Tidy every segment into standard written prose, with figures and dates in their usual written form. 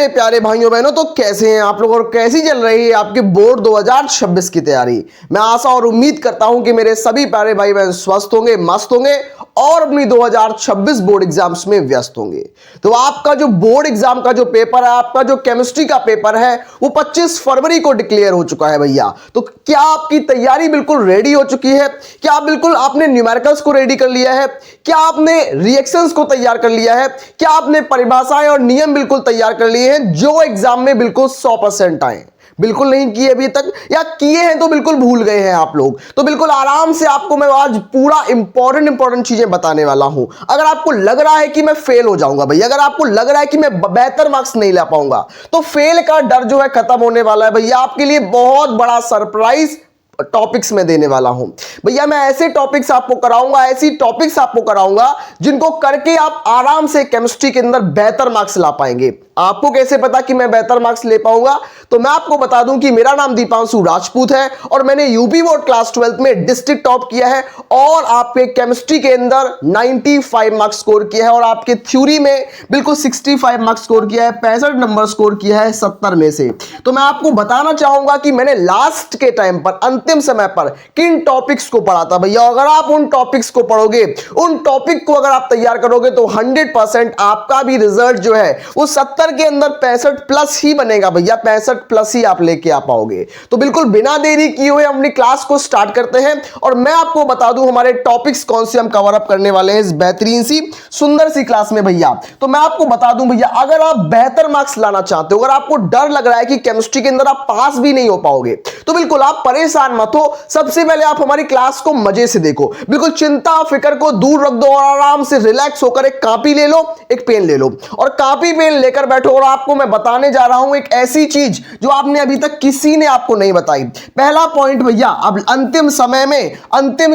मेरे प्यारे भाइयों बहनों, तो कैसे हैं आप लोग और कैसी चल रही है आपके बोर्ड 2026 की तैयारी। मैं आशा और उम्मीद करता हूं कि मेरे सभी प्यारे भाई बहन स्वस्थ होंगे, मस्त होंगे और अपनी 2026 बोर्ड एग्जाम्स में व्यस्त होंगे। तो आपका जो बोर्ड एग्जाम का जो पेपर है, आपका जो केमिस्ट्री का पेपर है, वो 25 फरवरी को डिक्लेयर हो चुका है भैया। तो क्या आपकी तैयारी बिल्कुल रेडी हो चुकी है? क्या बिल्कुल आपने न्यूमेरिकल्स को रेडी कर लिया है? क्या आपने रिएक्शंस को तैयार कर लिया है? क्या आपने परिभाषाएं और नियम बिल्कुल तैयार कर लिए हैं जो एग्जाम में बिल्कुल 100% आए? बिल्कुल नहीं किए अभी तक, या किए हैं तो बिल्कुल भूल गए हैं आप लोग। तो बिल्कुल आराम से आपको मैं आज पूरा इंपॉर्टेंट चीजें बताने वाला हूं। अगर आपको लग रहा है कि मैं फेल हो जाऊंगा भैया, अगर आपको लग रहा है कि मैं बेहतर मार्क्स नहीं ला पाऊंगा, तो फेल का डर जो है खत्म होने वाला है भैया। आपके लिए बहुत बड़ा सरप्राइज टॉपिक्स में देने वाला हूं भैया। मैं ऐसे टॉपिक्स आपको कराऊंगा, ऐसी टॉपिक्स आपको कराऊंगा जिनको करके आप आराम से केमिस्ट्री के अंदर बेहतर मार्क्स ला पाएंगे। आपको कैसे पता कि मैं बेहतर मार्क्स ले पाऊंगा? तो मैं आपको बता दूं कि मेरा नाम दीपांशु राजपूत है और मैंने यूपी बोर्ड क्लास 12 में डिस्ट्रिक्ट टॉप किया है और आपके केमिस्ट्री के अंदर 95 मार्क्स स्कोर किया है और आपके थ्योरी में बिल्कुल 65 मार्क्स स्कोर किया है, 65 नंबर स्कोर किया है 70 में से। तो मैं आपको बताना चाहूंगा कि मैंने लास्ट के टाइम पर, अंतिम समय पर किन टॉपिक्स को पढ़ा था भैया। अगर आप उन टॉपिक्स को पढ़ोगे, उन टॉपिक को अगर आप तैयार करोगे, तो 100% आपका भी रिजल्ट जो है वो 70 के अंदर 65 प्लस ही बनेगा भैया। 65 प्लस ही आप लेके आ पाओगे। तो बिल्कुल बिना देरी किए हुए अपनी क्लास को स्टार्ट करते हैं और मैं आपको बता दूं हमारे टॉपिक्स कौन से हम कवर अप करने वाले हैं इस बेहतरीन सी सुंदर सी क्लास में भैया। तो मैं आपको बता दूं भैया, अगर आप बेहतर मार्क्स लाना चाहते हो, अगर आपको डर लग रहा है कि केमिस्ट्री के अंदर आप पास भी नहीं हो पाओगे, तो बिल्कुल आप परेशान मत हो। सबसे पहले आप हमारी क्लास को मजे से देखो, बिल्कुल चिंता फिक्र को दूर रख दो और आराम से रिलैक्स होकर एक कॉपी ले लो, एक पेन ले लो और कॉपी पेन लेकर बैठो। और आपको मैं बताने जा रहा हूं एक ऐसी चीज जो आपने अभी तक किसी ने आपको नहीं बताई। पहला पॉइंट भैया, अब अंतिम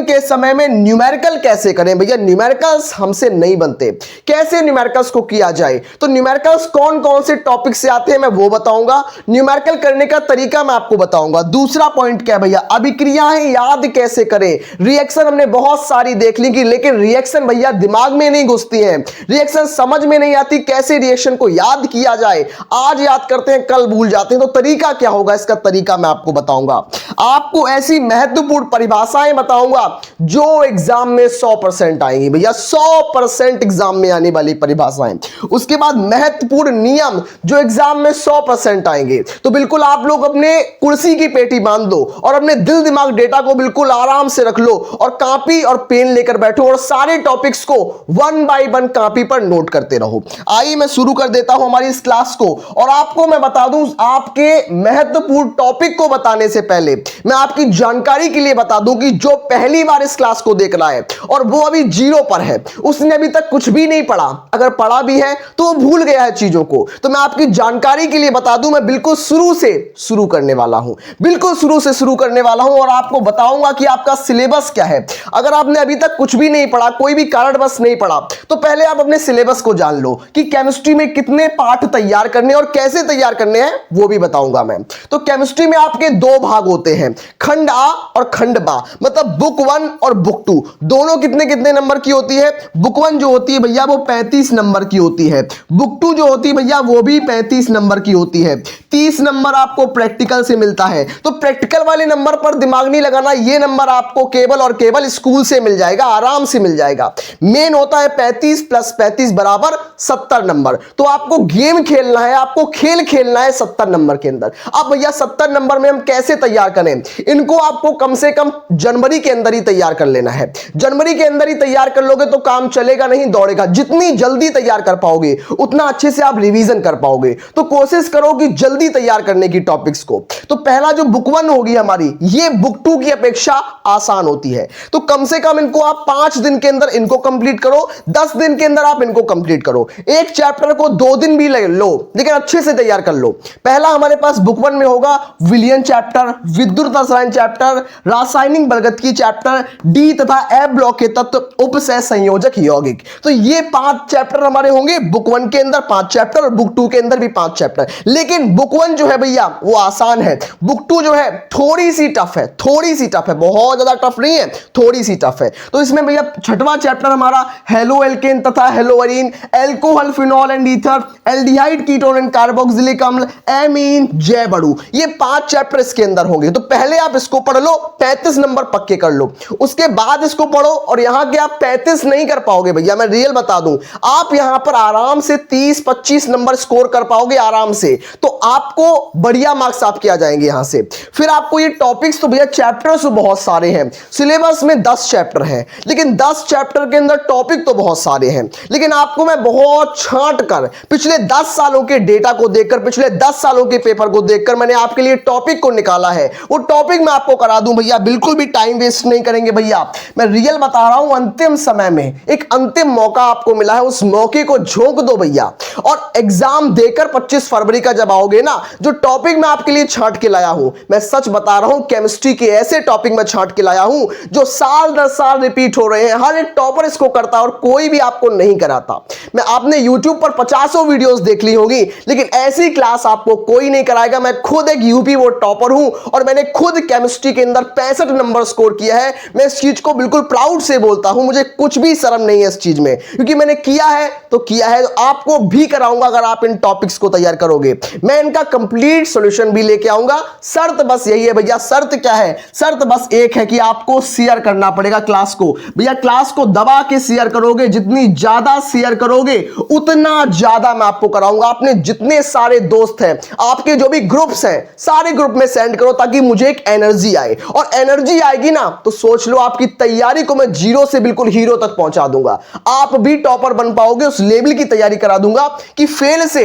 के समय में न्यूमेरिकल कैसे करें भैया। न्यूमेरिकल्स हमसे नहीं बनते, कैसे न्यूमेरिकल्स को किया जाए। तो न्यूमेरिकल्स कौन कौन से टॉपिक से आते हैं मैं वो बताऊंगा, न्यूमेरिकल करने का तरीका मैं आपको बताऊंगा। दूसरा पॉइंट क्या है भैया, अभिक्रियाएं याद कैसे करें। रिएक्शन हमने बहुत सारी देख ली कि, लेकिन रिएक्शन भैया दिमाग में नहीं घुसती है, रिएक्शन समझ में नहीं आती, कैसे रिएक्शन को याद किया जाए। आज याद करते हैं, कल भूल जाते हैं। तो तरीका क्या होगा, इसका तरीका मैं आपको बताऊंगा। आपको ऐसी महत्वपूर्ण परिभाषाएं बताऊंगा जो एग्जाम में 100% आएंगी भैया, 100% एग्जाम में आने वाली परिभाषाएं। उसके बाद महत्वपूर्ण नियम जो एग्जाम में 100% आएंगे। तो बिल्कुल आप लोग अपने कुर्सी की पेटी बांध दो और अपने दिल दिमाग डेटा को बिल्कुल आराम से रख लो और कॉपी और पेन लेकर बैठो और सारे टॉपिक्स को 1 बाय 1 कॉपी पर नोट करते रहो। आइए मैं शुरू कर देता हूं हमारी इस क्लास को। और आपको मैं बता दूं, आपके महत्वपूर्ण टॉपिक को बताने से पहले मैं आपकी जानकारी के लिए बता दूं कि जो पहली बार इस क्लास को देख रहा है और वो अभी जीरो पर है, उसने अभी तक कुछ भी नहीं पढ़ा, अगर पढ़ा भी है तो वो भूल गया है चीजों को, तो मैं आपकी जानकारी के लिए बता दूं, मैं बिल्कुल शुरू से शुरू करने वाला हूं, बिल्कुल शुरू से शुरू करने वाला हूं और आपको बताऊंगा कि आपका सिलेबस क्या है। अगर आपने अभी तक कुछ भी नहीं पढ़ा, कोई भी कारणवश नहीं पढ़ा, तो पहले आप अपने सिलेबस को जान लो कि केमिस्ट्री में कितने पाठ तैयार करने और कैसे तैयार करने हैं वो भी बताऊंगा मैं। तो केमिस्ट्री में आपके दो भाग होते हैं, खंड आ और खंड बा, मतलब बुक 1 और बुक 2 दोनों कितने कितने नंबर की होती है। बुक 1 जो होती है भैया वो 35 नंबर की होती है, बुक 2 जो होती है भैया वो भी 35 नंबर की होती है। 30 नंबर आपको प्रैक्टिकल से मिलता है। तो प्रैक्टिकल वाले नंबर पर दिमाग नहीं लगाना, ये नंबर आपको केवल और केवल स्कूल से मिल जाएगा, आराम से मिल जाएगा। मेन होता है 35 + 35 = 70 नंबर। तो आपको गेम खेलना है, आपको खेल खेलना है 70 नंबर के अंदर। अब भैया 70 नंबर में हम कैसे तैयार करें, इनको आपको कम से कम जनवरी के अंदर ही तैयार कर लेना है। जनवरी के अंदर ही तैयार कर लोगे तो काम चलेगा नहीं, दौड़ेगा। जितनी जल्दी तैयार कर पाओगे उतना अच्छे से आप रिवीजन कर पाओगे। तो कोशिश करो कि जल्दी तैयार करने की टॉपिक्स को। तो पहला जो बुक 1 होगी हमारी, ये बुक 2 की अपेक्षा आसान होती है। तो कम से कम इनको आप 5 दिन के अंदर इनको कंप्लीट करो, 10 दिन के अंदर आप इनको कंप्लीट करो। एक चैप्टर को 2 दिन भी ले लो, लेकिन अच्छे से तैयार कर लो। पहला हमारे पास बुक 1 में होगा विलियन चैप्टर, विद्युत रसायन चैप्टर, रासायनिक बलगतिकी चैप्टर, डी तथा एफ ब्लॉक के तत्व, उपसह संयोजक यौगिक। तो ये 5 चैप्टर हमारे होंगे बुक 1 के अंदर, 5 चैप्टर, और बुक 2 के अंदर भी 5 चैप्टर। लेकिन बुक 1 जो है भैया वो आसान है, बुक 2 जो है थोड़ी सी टफ है, थोड़ी सी टफ है, बहुत ज्यादा टफ नहीं है, थोड़ी सी टफ है। तो इसमें भैया 6वां चैप्टर हमारा हेलो एल्केन तथा haloarene, alcohol phenol and ether, aldehyde, ketone and carboxylic अम्ल, एमीन, जैव अणु, ये 5 चैप्टर इसके अंदर होंगे। तो पहले आप इसको पढ़ लो, 35 नंबर पक्के कर लो, उसके बाद इसको पढ़ो। और यहां के आप 35 नहीं कर पाओगे भैया, मैं रियल बता दूं, आप यहां पर आराम से 30-25 नंबर स्कोर कर पाओगे आराम से। तो आपको बढ़िया मार्क्स आपके आ जाएंगे यहां से। फिर आपको ये टॉपिक्स, तो भैया चैप्टर्स बहुत सारे हैं, सिलेबस में 10 चैप्टर हैं, लेकिन 10 चैप्टर के अंदर टॉपिक तो बहुत सारे हैं। लेकिन आपको मैं बहुत छांट कर पिछले 10 सालों के डेटा को देखकर, पिछले 10 सालों के पेपर को देखकर मैंने आपके लिए टॉपिक को निकाला है। वो टॉपिक मैं आपको करा दूं भैया, बिल्कुल भी टाइम वेस्ट नहीं करेंगे भैया। मैं रियल बता रहा हूं, अंतिम समय में एक अंतिम मौका आपको मिला है, उस मौके को झोंक दो भैया। और एग्जाम देकर 25 फरवरी का जब आओगे ना, जो टॉपिक मैं आपके लिए छांट के लाया हूं, मैं सच बता रहा हूं, केमिस्ट्री के ऐसे टॉपिक मैं छांट के लाया हूं जो साल दर साल रिपीट हो रहे हैं। हर एक टॉपर इसको करता और कोई भी आपको नहीं कराता। मैं आपने YouTube पर 50 वीडियोस देख ली होगी, लेकिन ऐसी क्लास आपको कोई नहीं कराएगा। मैं खुद एक यूपी बोर्ड टॉपर हूं और मैंने खुद केमिस्ट्री के अंदर 65 नंबर स्कोर किया है। मैं इस चीज को बिल्कुल प्राउड से बोलता हूं, मुझे कुछ भी शर्म नहीं है इस चीज में, क्योंकि मैंने किया है तो किया है। तो आपको भी कराऊंगा अगर आप इन टॉपिक्स को तैयार करोगे। मैं इनका कंप्लीट सॉल्यूशन भी लेके आऊंगा। शर्त बस यही है भैया, शर्त क्या है? शर्त बस एक है कि आपको शेयर करना पड़ेगा क्लास को। भैया क्लास को दबा के शेयर करोगे, जितनी ज्यादा शेयर करोगे उतना ज्यादा मैं आपको कराऊंगा। अपने जितने सारे दोस्त हैं, आपके जो भी ग्रुप्स हैं, सारे ग्रुप में सेंड करो ताकि मुझे एक एनर्जी आए। और एनर्जी आएगी ना तो सोच लो आपकी तैयारी को मैं जीरो से बिल्कुल हीरो तक पहुंचा दूंगा। आप भी टॉपर बन पाओगे, उस लेवल की तैयारी करा दूंगा कि फेल से,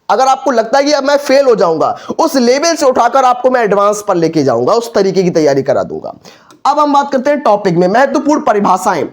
अगर आपको लगता है कि अब मैं फेल हो जाऊंगा, उस लेवल से उठाकर आपको मैं एडवांस पर लेके जाऊंगा, उस तरीके की तैयारी करा दूंगा। अब हम बात करते हैं टॉपिक में महत्वपूर्ण परिभाषाएं।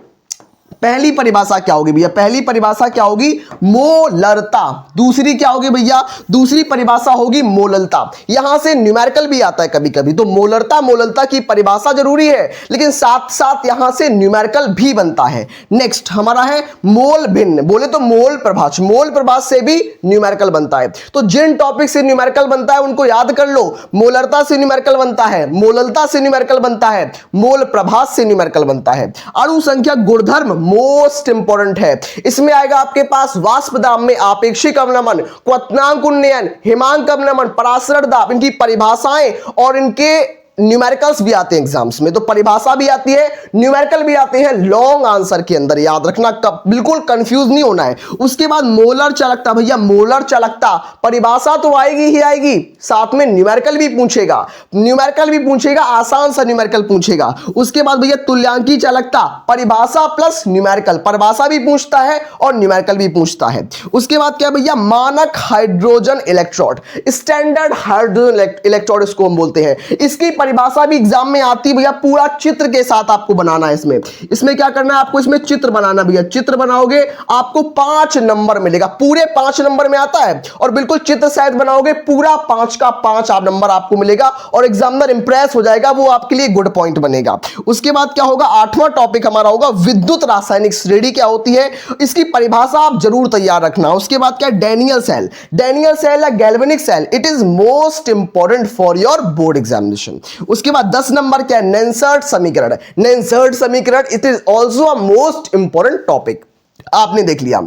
पहली परिभाषा क्या होगी भैया? पहली परिभाषा क्या होगी? मोलरता। दूसरी क्या होगी भैया? दूसरी परिभाषा होगी मोललता। यहां से न्यूमेरिकल भी आता है कभी कभी, तो मोलरता, मोललता की परिभाषा जरूरी है, लेकिन साथ साथ यहां से न्यूमेरिकल भी बनता है। नेक्स्ट हमारा है मोल भिन्न, बोले तो मोल प्रभाष, मोल प्रभाष से भी न्यूमेरिकल बनता है। तो जिन टॉपिक से न्यूमेरिकल बनता है उनको याद कर लो। मोलरता से न्यूमेरिकल बनता है, मोललता से न्यूमेरिकल बनता है, मोल प्रभाष से न्यूमेरिकल बनता है। अणु संख्या गुणधर्म मोस्ट इंपॉर्टेंट है। इसमें आएगा आपके पास वाष्प दाब में आपेक्षिक अवनमन, क्वथनांक उन्नयन, हिमांक अवनमन, परासरण दाब, इनकी परिभाषाएं और इनके न्यूमेरिकल्स भी आते हैं एग्जाम्स में। तो परिभाषा भी आती है, न्यूमेरिकल भी आते हैं लॉन्ग आंसर के अंदर, याद रखना, बिल्कुल कंफ्यूज नहीं होना है। उसके बाद मोलर चालकता, भैया मोलर चालकता परिभाषा तो आएगी ही आएगी, साथ में न्यूमेरिकल भी पूछेगा, न्यूमेरिकल भी पूछेगा, आसान सा न्यूमेरिकल पूछेगा। उसके बाद भैया तुल्यांकी चालकता, परिभाषा प्लस न्यूमेरिकल, परिभाषा भी पूछता है और न्यूमेरिकल भी पूछता है। उसके बाद क्या भैया? मानक hydrogen electrode, standard hydrogen electrode इसको हम बोलते हैं। इसकी परिभाषा भी एग्जाम में आती है भैया, पूरा चित्र के साथ आपको बनाना है। इसमें क्या करना है आपको? इसमें चित्र बनाना भैया, चित्र बनाओगे आपको 5 नंबर मिलेगा, पूरे 5 नंबर में आता है। और बिल्कुल चित्र सहित बनाओगे, पूरा 5 का 5 आप नंबर आपको मिलेगा और एग्जामिनर इंप्रेस हो जाएगा, वो आपके लिए गुड पॉइंट बनेगा। उसके बाद क्या होगा? 8वां टॉपिक हमारा होगा विद्युत रासायनिक श्रेणी क्या होती है, इसकी परिभाषा आप जरूर तैयार रखना। उसके बाद क्या? डैनियल सेल, डैनियल सेल या galvanic cell, it is most important for your board examination. उसके बाद 10 नंबर क्या? नेंसर्ट समीकरण, नेंसर्ट समीकरण, it is also a most important topic, आपने देख लिया।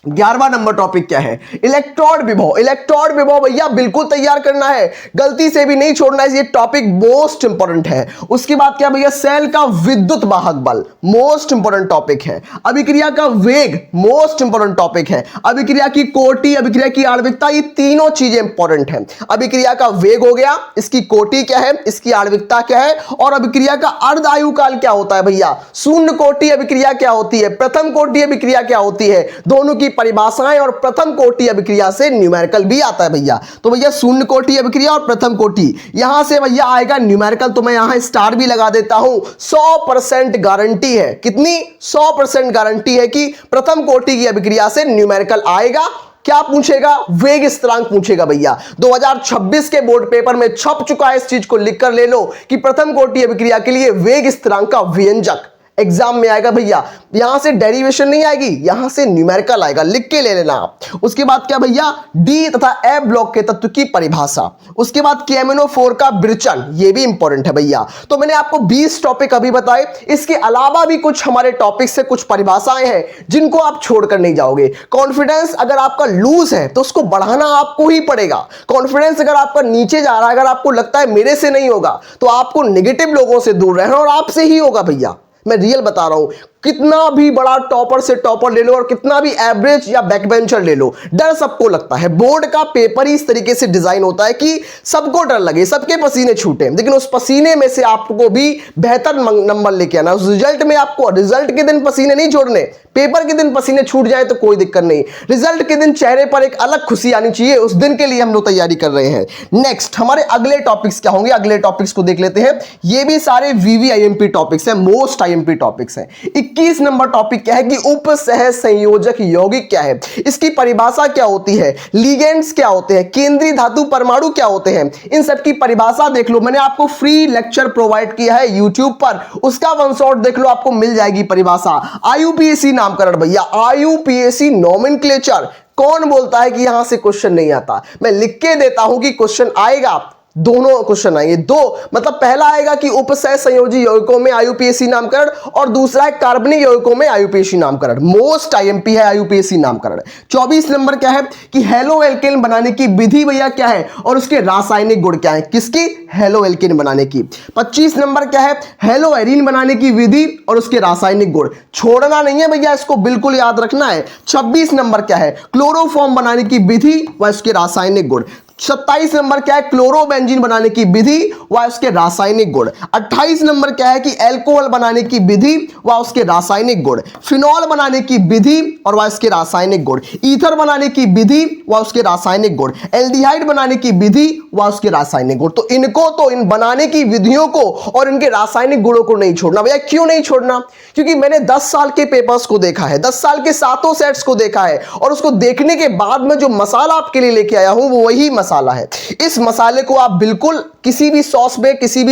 11वां नंबर टॉपिक क्या है? इलेक्ट्रोड विभव, इलेक्ट्रोड विभव भैया बिल्कुल तैयार करना है, गलती से भी नहीं छोड़ना है, ये टॉपिक मोस्ट इंपॉर्टेंट है। उसके बाद क्या भैया? सेल का विद्युत वाहक बल, मोस्ट इंपॉर्टेंट टॉपिक है। अभिक्रिया का वेग, मोस्ट इंपॉर्टेंट टॉपिक है। अभिक्रिया की कोटि, अभिक्रिया की आणविकता, ये तीनों चीजें इंपॉर्टेंट है। अभिक्रिया का वेग हो गया, इसकी कोटि क्या है, इसकी आणविकता क्या है, और अभिक्रिया का अर्ध आयु काल क्या होता है भैया? शून्य कोटि अभिक्रिया क्या होती है, प्रथम कोटि अभिक्रिया क्या होती है, दोनों की परिभाषाएं। और प्रथम कोटि अभिक्रिया से न्यूमेरिकल भी आता है भैया। तो भैया शून्य कोटि अभिक्रिया और प्रथम कोटि, यहां से भैया आएगा न्यूमेरिकल। तो मैं यहां स्टार भी लगा देता हूं। 100% गारंटी है, कितनी? 100% गारंटी है कि प्रथम कोटि की अभिक्रिया से न्यूमेरिकल आएगा। क्या पूछेगा? वेग स्थिरांक पूछेगा भैया। 2026 के बोर्ड पेपर में छप चुका है, इस चीज को लिख कर ले लो कि प्रथम कोटि अभिक्रिया के लिए वेग स्थिरांक का व्यंजक एग्जाम में आएगा भैया। यहां से डेरिवेशन नहीं आएगी, यहां से न्यूमेरिकल आएगा, लिख के ले लेना आप। उसके बाद क्या भैया, डी तथा ए ब्लॉक के तत्व की परिभाषा। उसके बाद KMnO4 का विरचन, ये भी इंपॉर्टेंट है भैया। तो मैंने आपको 20 टॉपिक अभी बताए, इसके अलावा भी कुछ हमारे टॉपिक से कुछ परिभाषाएं हैं जिनको आप छोड़कर नहीं जाओगे। कॉन्फिडेंस अगर आपका लूज है तो उसको बढ़ाना आपको ही पड़ेगा। कॉन्फिडेंस अगर आपका नीचे जा रहा है, अगर आपको लगता है मेरे से नहीं होगा, तो आपको नेगेटिव लोगों से दूर रहना और आपसे ही होगा भैया। मैं रियल बता रहा हूं, कितना भी बड़ा टॉपर से टॉपर ले लो और कितना भी एवरेज या बैकबेंचर ले लो, डर सबको लगता है। बोर्ड का पेपर ही इस तरीके से डिजाइन होता है कि सबको डर लगे, सबके पसीने छूटे, लेकिन उस पसीने में से आपको भी बेहतर नंबर लेके आना। उस रिजल्ट में आपको रिजल्ट के दिन पसीने नहीं छोड़ने, पेपर के दिन पसीने छूट जाए तो कोई दिक्कत नहीं, रिजल्ट के दिन चेहरे पर एक अलग खुशी आनी चाहिए, उस दिन के लिए हम लोग तैयारी कर रहे हैं। नेक्स्ट हमारे अगले टॉपिक्स क्या होंगे, अगले टॉपिक्स को देख लेते हैं। ये भी सारे VVIMP टॉपिक्स हैं, मोस्ट IMP टॉपिक्स हैं। 21 नंबर टॉपिक क्या है कि उप सह संयोजक यौगिक क्या है, इसकी परिभाषा क्या होती है, लिगेंड्स क्या होते हैं, केंद्रीय धातु परमाणु क्या होते हैं, इन सब की परिभाषा देख लो। मैंने आपको फ्री लेक्चर प्रोवाइड किया है YouTube पर, उसका वन शॉट देख लो, आपको मिल जाएगी परिभाषा। IUPAC नामकरण भैया, IUPAC नोमेनक्लेचर, कौन बोलता है कि यहां से क्वेश्चन नहीं आता? मैं लिख के देता हूं कि क्वेश्चन आएगा, दोनों क्वेश्चन आएंगे। दो मतलब पहला आएगा कि उपसह संयोजी यौगिकों में IUPAC नामकरण, और दूसरा है कार्बनिक यौगिकों में IUPAC नामकरण। मोस्ट IMP है IUPAC नामकरण। 24 नंबर क्या है कि हेलो एल्केन बनाने की विधि भैया क्या है और उसके रासायनिक गुण क्या है, किसकी, हेलो एल्केन बनाने की। 25 नंबर क्या है, हेलो एरीन बनाने की विधि और उसके रासायनिक गुण। छोड़ना नहीं है भैया, इसको बिल्कुल याद रखना है। 26 नंबर क्या है, क्लोरोफॉर्म बनाने की विधि व उसके रासायनिक गुण। 27 नंबर क्या है, क्लोरोबेंजीन बनाने की विधि व उसके रासायनिक गुण। 28 नंबर क्या है कि अल्कोहल बनाने की विधि व उसके रासायनिक गुण, फिनॉल बनाने की विधि और व उसके रासायनिक गुण, ईथर बनाने की विधि व उसके रासायनिक गुण, एल्डिहाइड बनाने की विधि व उसके रासायनिक गुण। तो इनको, तो इन बनाने की विधियों को और इनके रासायनिक गुणों को नहीं छोड़ना भैया। क्यों नहीं छोड़ना? क्योंकि मैंने 10 साल के पेपर्स को देखा है, 10 साल के सातों सेट्स को देखा है, और उसको देखने के बाद में जो मसाला आपके लिए लेके आया हूं वो वही मसाला है। इस मसाले को आप बिल्कुल किसी भी सॉस में, किसी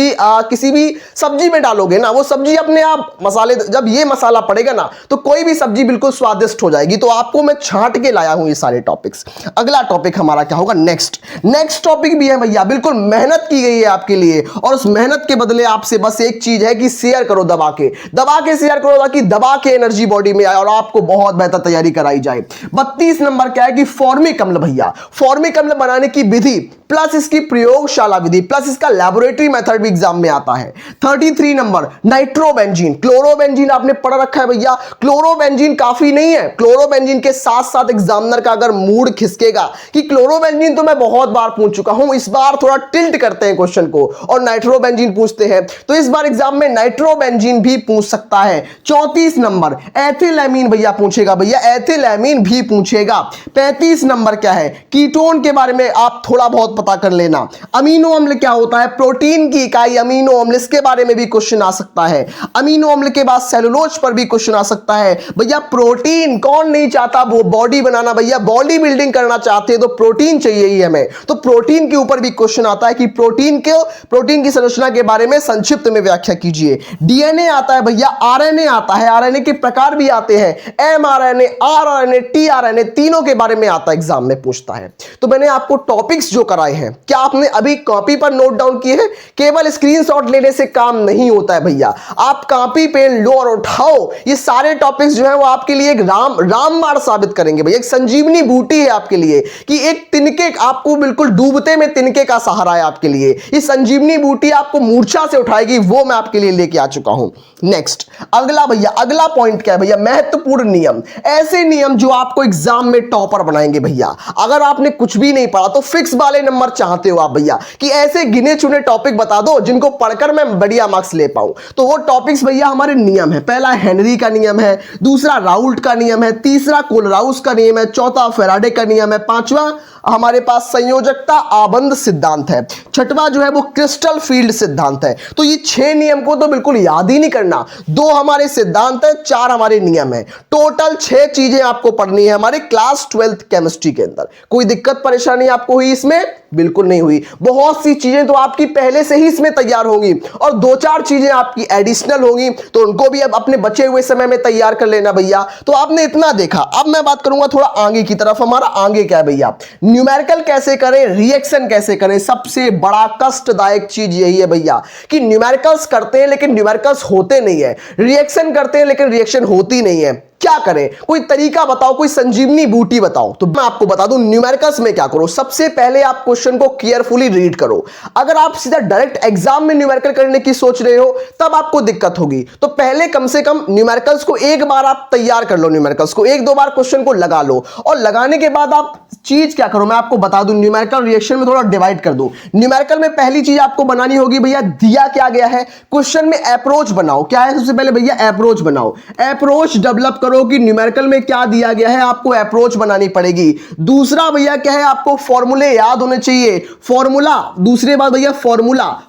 भी सब्जी में डालोगे ना, वो सब्जी अपने आप मसाले, जब ये मसाला पड़ेगा ना तो कोई भी सब्जी बिल्कुल स्वादिष्ट हो जाएगी। तो आपको मैं छांट के लाया हूं ये सारे टॉपिक्स। अगला टॉपिक हमारा क्या होगा, नेक्स्ट टॉपिक भी है भैया, बिल्कुल मेहनत की गई है आपके लिए, और उस मेहनत के बदले आपसे बस एक चीज है कि शेयर करो, दबा के शेयर करो, ताकि दबा के एनर्जी बॉडी में आए और आपको बहुत बेहतर तैयारी कराई जाए। 32 नंबर क्या है कि फॉर्मिक अम्ल भैया, फॉर्मिक अम्ल बनाने की विधि प्लस इसकी प्रयोगशाला विधि प्लस इसका लैबोरेटरी मेथड भी एग्जाम में आता है। 33 नंबर नाइट्रोबेंजीन, क्लोरोबेंजीन आपने पढ़ रखा है भैया। क्लोरोबेंजीन काफी नहीं है, क्लोरोबेंजीन के साथ साथ एग्जामिनर का अगर मूड खिसकेगा कि क्लोरोबेंजीन तो मैं बहुत बार पूछ चुका हूं, इस बार थोड़ा टिल्ट करते हैं क्वेश्चन को और नाइट्रोबेंजीन पूछते हैं, तो इस बार एग्जाम में नाइट्रोबेंजीन भी पूछ सकता है। 34 नंबर एथिलएमीन भैया पूछेगा, भैया एथिलएमीन भी पूछेगा। 35 नंबर क्या है, कीटोन के बारे में आप थोड़ा बहुत पता कर लेना। अमीनो अम्ल क्या होता है, प्रोटीन की इकाई अमीनो अम्ल, इसके बारे में भी क्वेश्चन आ सकता है। अमीनो अम्ल के बाद सेलुलोज पर भी क्वेश्चन आ सकता है। भैया प्रोटीन कौन नहीं चाहता वो बॉडी बनाना, भैया बॉडी बिल्डिंग करना चाहते हैं तो प्रोटीन चाहिए ही हमें, तो प्रोटीन के ऊपर भी क्वेश्चन आता है कि प्रोटीन की संरचना के बारे में संक्षिप्त में व्याख्या कीजिए। डीएनए आता है भैया, आरएनए आता है, आरएनए के प्रकार भी आते हैं, एमआरएनए, आरएनए, टीआरएनए, तीनों के बारे में आता है, एग्जाम में पूछता है। तो मैंने आपको टॉपिक्स जो कराए हैं, क्या आपने अभी कॉपी पर नोट डाउन किए हैं? केवल स्क्रीनशॉट लेने से काम नहीं होता है भैया, आप कॉपी पेन लो और उठाओ। ये सारे टॉपिक्स जो है वो आपके लिए एक रामबाण साबित करेंगे भैया, एक संजीवनी बूटी है आपके लिए, कि एक तिनके, आपको बिल्कुल डूबते में तिनके का सहारा है आपके लिए। ये संजीवनी बूटी आपको मूर्छा से उठाएगी, वो मैं आपके लिए लेके आ चुका हूं। नेक्स्ट अगला भैया, अगला पॉइंट क्या है भैया, महत्वपूर्ण नियम, ऐसे नियम जो आपको एग्जाम में टॉपर बनाएंगे भैया। अगर आपने कुछ भी नहीं पढ़ा तो फिक्स वाले नंबर चाहते हो आप भैया कि ऐसे गिने चुने टॉपिक बता दो जिनको पढ़कर मैं बढ़िया मार्क्स ले पाऊं, तो वो टॉपिक्स भैया हमारे नियम है। पहला हेनरी का नियम है, दूसरा राउल्ट का नियम है, तीसरा कोलराउस का नियम है, चौथा फैराडे का नियम है, पांचवा हमारे पास संयोजकता आबंध सिद्धांत है, छठवां जो है वो क्रिस्टल फील्ड सिद्धांत है। तो ये 6 नियम को तो बिल्कुल याद ही नहीं करना, 2 हमारे सिद्धांत है, 4 हमारे नियम है, टोटल 6 चीजें आपको पढ़नी है हमारे क्लास 12th केमिस्ट्री के अंदर। कोई दिक्कत परेशानी आपको हुई इसमें? बिल्कुल नहीं हुई। बहुत सी चीजें तो आपकी पहले से ही इसमें तैयार होंगी और दो चार चीजें आपकी एडिशनल होंगी, तो उनको भी अब अपने बचे हुए समय में तैयार कर लेना भैया। तो आपने इतना देखा, अब मैं बात करूंगा थोड़ा आगे की तरफ। हमारा आगे क्या है भैया, न्यूमेरिकल कैसे करें, रिएक्शन कैसे करें। सबसे बड़ा कष्टदायक चीज यही है भैया कि न्यूमेरिकल्स करते हैं लेकिन न्यूमेरिकल्स होते नहीं है, रिएक्शन करते हैं लेकिन रिएक्शन होती नहीं है। क्या करें, कोई तरीका बताओ, कोई संजीवनी बूटी बताओ। तो मैं आपको बता दूं न्यूमेरिकल्स में क्या करो। सबसे पहले आप क्वेश्चन को केयरफुली रीड करो। अगर आप सीधा डायरेक्ट एग्जाम में न्यूमेरिकल करने की सोच रहे हो तब आपको दिक्कत होगी। तो पहले कम से कम न्यूमेरिकल्स को एक बार आप तैयार कर लो, न्यूमेरिकल्स को एक दो बार क्वेश्चन को लगा लो, और लगाने के बाद आप चीज क्या करो मैं आपको बता दूं। न्यूमेरिकल रिएक्शन में थोड़ा डिवाइड कर दो। न्यूमेरिकल में पहली चीज आपको बनानी होगी भैया, दिया क्या गया है क्वेश्चन में अप्रोच बनाओ। क्या है सबसे पहले भैया, अप्रोच बनाओ, अप्रोच डेवलप करो कि न्यूमेरिकल में क्या दिया गया है, आपको अप्रोच बनानी पड़ेगी। दूसरा भैया क्या है, आपको फॉर्मूले याद होने चाहिए, फॉर्मूला। दूसरी बात भैया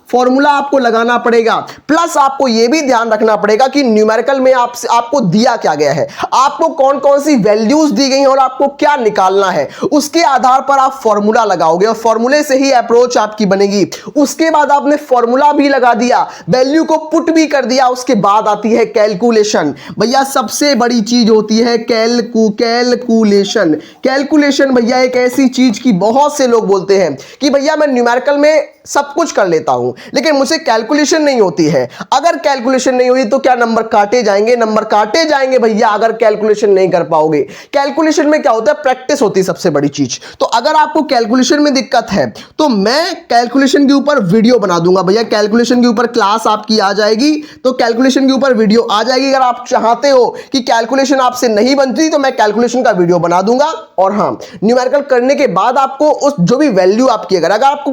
फॉर्मूला आपको लगाना पड़ेगा। प्लस आपको यह भी ध्यान रखना पड़ेगा कि न्यूमेरिकल में आपको दिया क्या गया है, आपको कौन कौन सी वैल्यूज दी गई हैं और आपको क्या निकालना है, उसके आधार पर आप फॉर्मूला लगाओगे और फॉर्मूले से ही अप्रोच आपकी बनेगी। उसके बाद आपने फॉर्मूला भी लगा दिया, वैल्यू को पुट भी कर दिया, उसके बाद आती है कैलकुलेशन। भैया सबसे बड़ी चीज होती है कैलकुलेशन। कैलकुलेशन भैया एक ऐसी चीज की बहुत से लोग बोलते हैं कि भैया मैं न्यूमेरिकल में सब कुछ कर लेता हूं लेकिन मुझे कैलकुलेशन नहीं होती है। अगर कैलकुलेशन नहीं हुई तो क्या नंबर काटे जाएंगे? नंबर काटे जाएंगे भैया अगर कैलकुलेशन नहीं कर पाओगे। कैलकुलेशन में क्या होता है, प्रैक्टिस होती है सबसे बड़ी चीज। तो अगर आपको कैलकुलेशन में दिक्कत है तो मैं कैलकुलेशन के ऊपर वीडियो बना दूंगा भैया। कैलकुलेशन के ऊपर क्लास आपकी आ जाएगी, तो कैलकुलेशन के ऊपर वीडियो आ जाएगी। अगर आप चाहते हो कि कैलकुलेशन आपसे नहीं बनती तो मैं कैलकुलेशन का वीडियो बना दूंगा। और हां, न्यूमेरिकल करने के बाद आपको उस जो भी वैल्यू आपकी, अगर आपको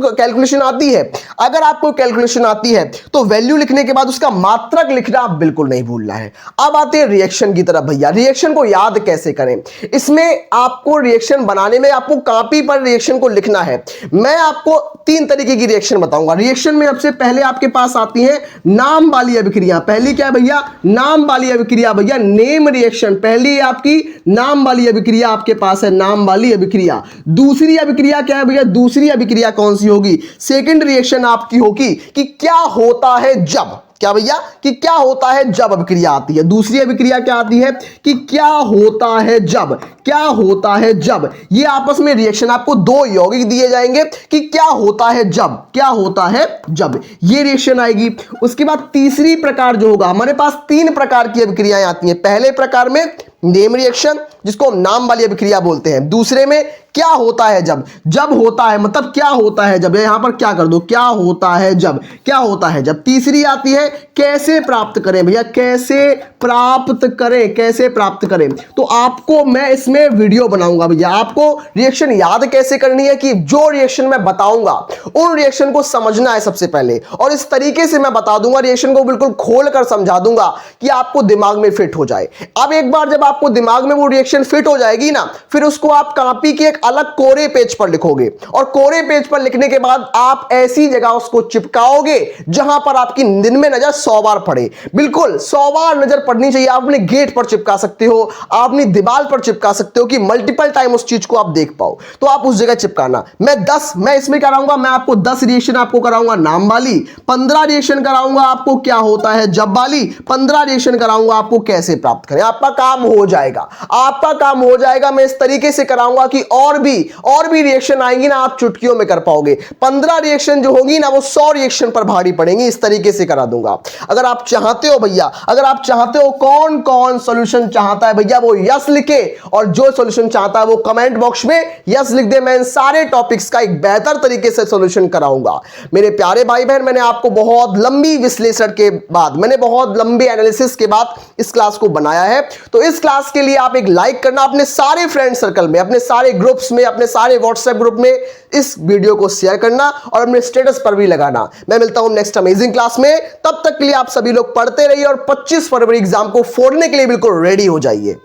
कैलकुलेशन आती है तो वैल्यू लिखने के बाद उसका मात्रक लिखना आप बिल्कुल नहीं भूलना है। अब आते हैं रिएक्शन की तरफ भैया। रिएक्शन को याद कैसे करें, इसमें आपको रिएक्शन बनाने में आपको कॉपी पर रिएक्शन को लिखना है। मैं आपको तीन तरीके की रिएक्शन बताऊंगा। रिएक्शन में सबसे पहले आपके पास आती है नाम वाली अभिक्रिया। पहली क्या है भैया, नाम वाली अभिक्रिया भैया, नेम रिएक्शन। पहली आपकी नाम वाली अभिक्रिया आपके पास है, नाम वाली अभिक्रिया। दूसरी अभिक्रिया क्या है भैया, दूसरी अभिक्रिया कौन सी होगी, सेकंड रिएक्शन आपकी होगी कि क्या होता है जब, क्या भैया, कि क्या होता है जब अभिक्रिया आती है। दूसरी अभिक्रिया क्या आती है कि क्या होता है जब, क्या होता है जब। ये आपस में रिएक्शन आपको दो यौगिक दिए जाएंगे कि क्या होता है जब, क्या होता है जब, ये रिएक्शन आएगी। उसके बाद तीसरी प्रकार जो होगा, हमारे पास तीन प्रकार की अभिक्रियाएं आती हैं। पहले प्रकार में नेम रिएक्शन जिसको हम नाम वाली अभिक्रिया बोलते हैं। दूसरे में क्या होता है जब, जब होता है मतलब क्या होता है जब, यहां पर क्या कर दो, क्या होता है जब, क्या होता है जब। तीसरी आती है कैसे प्राप्त करें भैया, कैसे प्राप्त करें, कैसे प्राप्त करें। तो आपको मैं इसमें वीडियो बनाऊंगा भैया। आपको रिएक्शन याद कैसे करनी है कि जो रिएक्शन मैं बताऊंगा उन रिएक्शन को समझना है सबसे पहले, और इस तरीके से मैं बता दूंगा, रिएक्शन को बिल्कुल खोल कर समझा दूंगा कि आपको दिमाग में फिट हो जाए। अब एक बार जब आपको दिमाग में वो रिएक्शन फिट हो जाएगी ना, फिर उसको आप कॉपी की एक अलग कोरे पेज पर लिखोगे, और कोरे पेज पर लिखने के बाद आप ऐसी जगह उसको चिपकाओगे जहां पर आपकी दिन में नजर 100 बार पड़े। बिल्कुल 100 बार नजर पड़नी चाहिए। आप अपने गेट पर चिपका सकते हो, आप अपनी दीवार पर चिपका सकते हो कि मल्टीपल टाइम उस चीज को आप देख पाओ। तो आप उस जगह चिपकाना। मैं इसमें कराऊंगा, मैं आपको 10 रिएक्शन आपको कराऊंगा नाम वाली, 15 रिएक्शन कराऊंगा आपको क्या होता है जब वाली, 15 रिएक्शन कराऊंगा आपको कैसे प्राप्त करें। आपका काम हो जाएगा, आपका काम हो जाएगा। मैं इस तरीके से कराऊंगा कि और भी रिएक्शन आएंगी ना, आप चुटकियों में कर पाओगे। 15 रिएक्शन जो होगी ना वो 100 रिएक्शन पर भारी पड़ेंगी। इस तरीके से करा दूंगा। अगर आप चाहते हो भैया, अगर आप चाहते हो, कौन कौन सॉल्यूशन चाहता है भैया वो यस लिखे, और जो सॉल्यूशन चाहता है वो कमेंट बॉक्स में यस लिख दे। मैं इन सारे टॉपिक्स का एक बेहतर तरीके से सॉल्यूशन कराऊंगा। मेरे प्यारे भाई बहन, मैंने आपको बहुत लंबी विश्लेषण के बाद, मैंने बहुत लंबे एनालिसिस के बाद इस क्लास को बनाया है। तो इस क्लास के लिए आप एक लाइक करना, अपने सारे फ्रेंड सर्कल में, अपने सारे ग्रुप्स में, अपने सारे व्हाट्सएप ग्रुप में इस वीडियो को शेयर करना और अपने स्टेटस पर भी लगाना। मैं मिलता हूं नेक्स्ट अमेजिंग क्लास में। तब तक के लिए आप सभी लोग पढ़ते रहिए और 25 फरवरी एग्जाम को फोड़ने के लिए बिल्कुल रेडी हो जाइए।